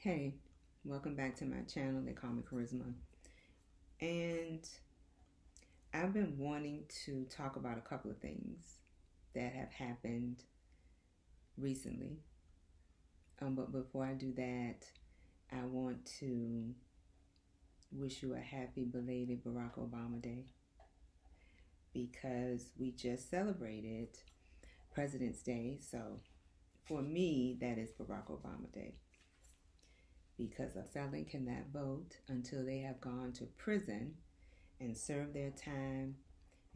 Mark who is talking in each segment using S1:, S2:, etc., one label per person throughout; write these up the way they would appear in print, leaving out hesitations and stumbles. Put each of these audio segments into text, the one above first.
S1: Hey, welcome back to my channel. They call me Charisma. And I've been wanting to talk about a couple of things that have happened recently. But before I do that, I want to wish you a happy belated Barack Obama Day, because we just celebrated President's Day. So for me, that is Barack Obama Day, because a felon cannot vote until they have gone to prison and served their time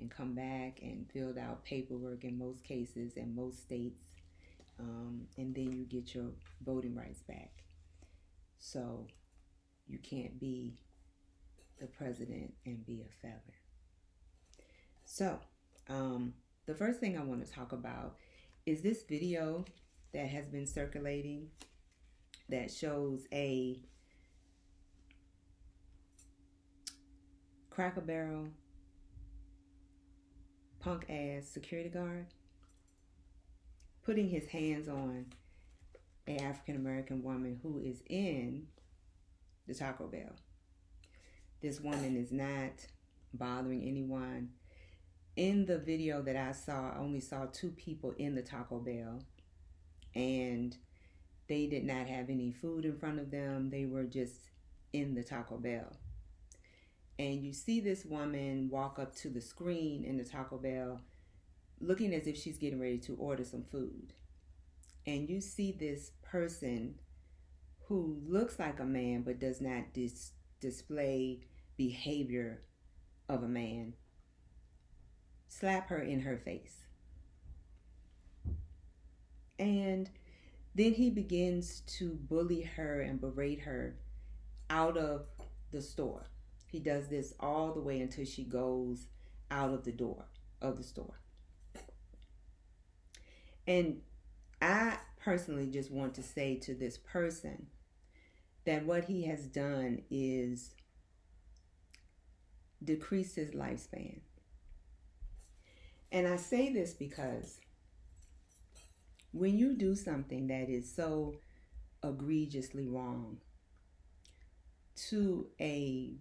S1: and come back and filled out paperwork in most cases in most states, and then you get your voting rights back. So you can't be the president and be a felon. So the first thing I want to talk about is this video that has been circulating that shows a Cracker Barrel punk ass security guard putting his hands on an African American woman who is in the Taco Bell. This woman is not bothering anyone. In the video that I saw, I only saw two people in the Taco Bell, and they did not have any food in front of them. They were just in the Taco Bell. And you see this woman walk up to the screen in the Taco Bell looking as if she's getting ready to order some food. And you see this person who looks like a man but does not display behavior of a man slap her in her face. And then he begins to bully her and berate her out of the store. He does this all the way until she goes out of the door of the store. And I personally just want to say to this person that what he has done is decrease his lifespan. And I say this because when you do something that is so egregiously wrong to a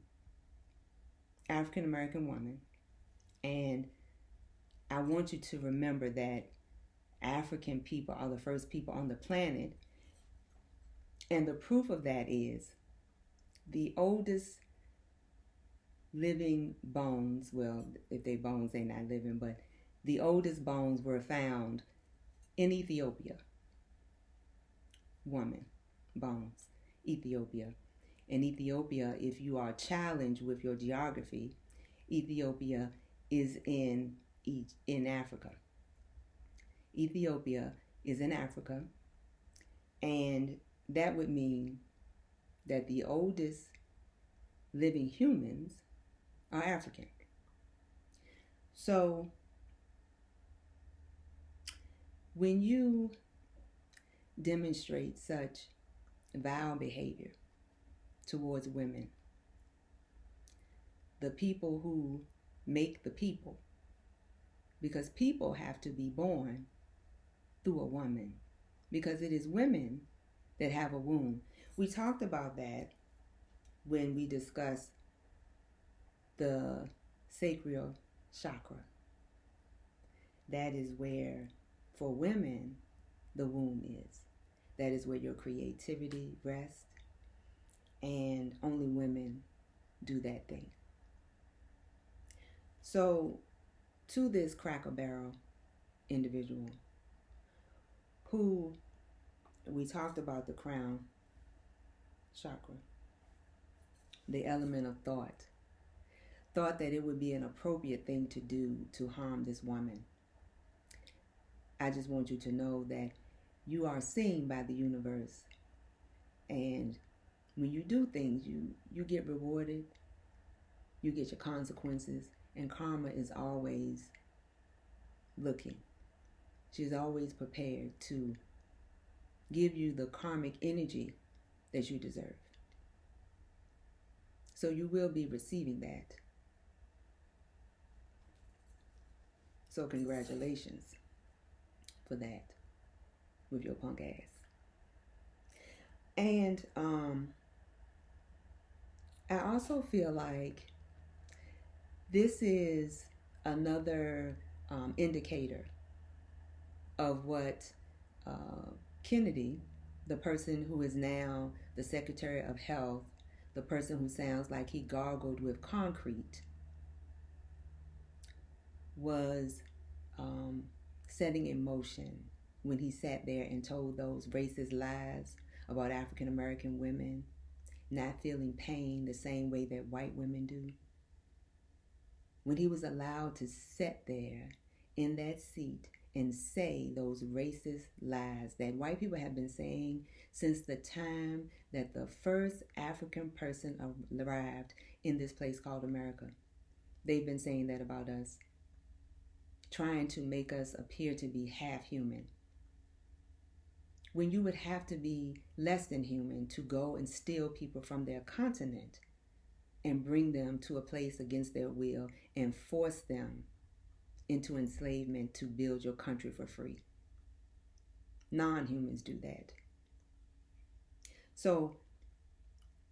S1: African American woman, and I want you to remember that African people are the first people on the planet, and the proof of that is the oldest living bones, well, if they bones, they're not living, but the oldest bones were found in Ethiopia. Woman bones, Ethiopia. In Ethiopia, if you are challenged with your geography, Ethiopia is in Africa. Ethiopia is in Africa, and that would mean that the oldest living humans are African. So when you demonstrate such vile behavior towards women, the people who make the people, because people have to be born through a woman, because it is women that have a womb. We talked about that when we discussed the sacral chakra. That is where, for women, the womb is. That is where your creativity rests, and only women do that thing. So, to this Cracker Barrel individual who, we talked about the crown chakra, the element of thought that it would be an appropriate thing to do to harm this woman. I just want you to know that you are seen by the universe, and when you do things, you get rewarded, you get your consequences, and karma is always looking. She's always prepared to give you the karmic energy that you deserve. So you will be receiving that. So congratulations for that with your punk ass. And I also feel like this is another indicator of what Kennedy, the person who is now the Secretary of Health, the person who sounds like he gargled with concrete, was setting in motion when he sat there and told those racist lies about African American women not feeling pain the same way that white women do. When he was allowed to sit there in that seat and say those racist lies that white people have been saying since the time that the first African person arrived in this place called America. They've been saying that about us, trying to make us appear to be half human, when you would have to be less than human to go and steal people from their continent and bring them to a place against their will and force them into enslavement to build your country for free. Non-humans do that. So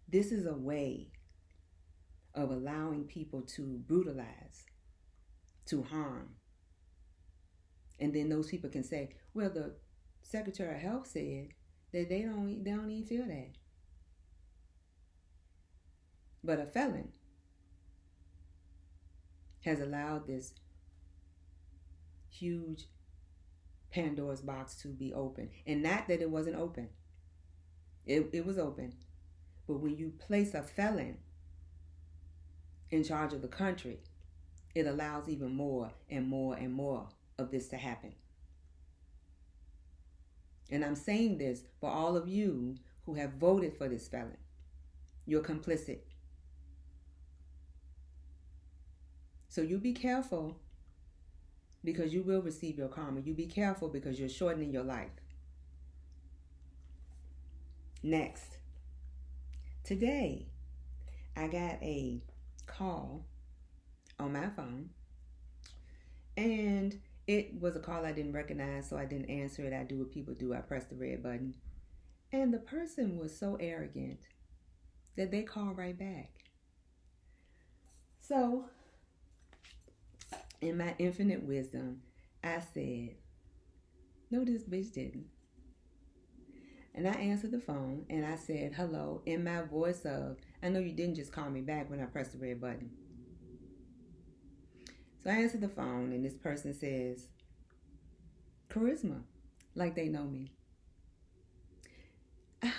S1: this is a way of allowing people to brutalize, to harm. And then those people can say, well, the Secretary of Health said that they don't even feel that. But a felon has allowed this huge Pandora's box to be open. And not that it wasn't open. It was open. But when you place a felon in charge of the country, it allows even more and more and more of this to happen. And I'm saying this for all of you who have voted for this felon. You're complicit. So you be careful, because you will receive your karma. You be careful because you're shortening your life. Next. Today, I got a call on my phone, and it was a call I didn't recognize, so I didn't answer it. I do what people do. I pressed the red button. And the person was so arrogant that they called right back. So, in my infinite wisdom, I said, no, this bitch didn't. And I answered the phone and I said, hello, in my voice of, I know you didn't just call me back when I pressed the red button. So I answered the phone and this person says, charisma, like they know me. Oh,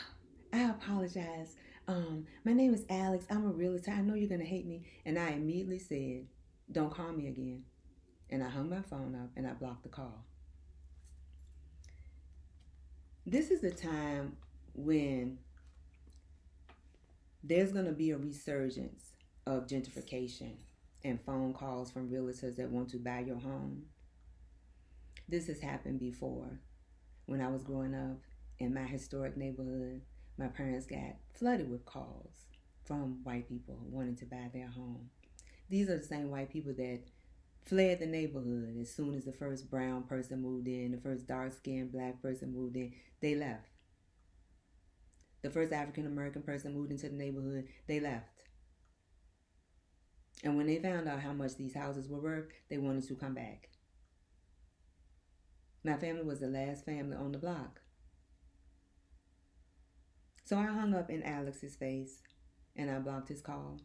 S1: I apologize. My name is Alex. I'm a realtor. I know you're going to hate me. And I immediately said, don't call me again. And I hung my phone up and I blocked the call. This is the time when there's going to be a resurgence of gentrification and phone calls from realtors that want to buy your home. This has happened before. When I was growing up in my historic neighborhood, my parents got flooded with calls from white people wanting to buy their home. These are the same white people that fled the neighborhood as soon as the first brown person moved in, the first dark-skinned black person moved in, they left. The first African-American person moved into the neighborhood, they left. And when they found out how much these houses were worth, they wanted to come back. My family was the last family on the block. So I hung up in Alex's face and I blocked his call.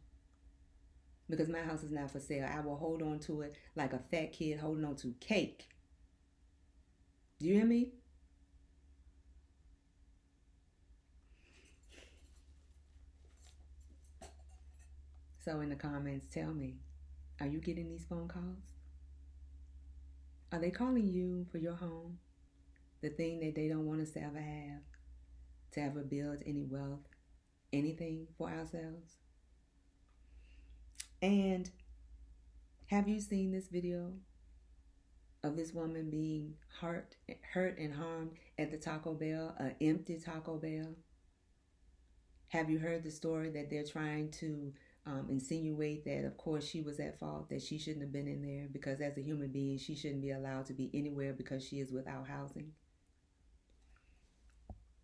S1: Because my house is not for sale. I will hold on to it like a fat kid holding on to cake. Do you hear me? So in the comments, tell me, are you getting these phone calls? Are they calling you for your home? The thing that they don't want us to ever build any wealth, anything for ourselves? And have you seen this video of this woman being hurt and harmed at the Taco Bell, an empty Taco Bell? Have you heard the story that they're trying to insinuate that, of course, she was at fault, that she shouldn't have been in there because as a human being, she shouldn't be allowed to be anywhere because she is without housing?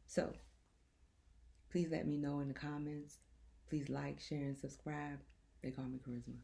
S1: So, Please let me know in the comments. Please like, share, and subscribe. They call me Charisma.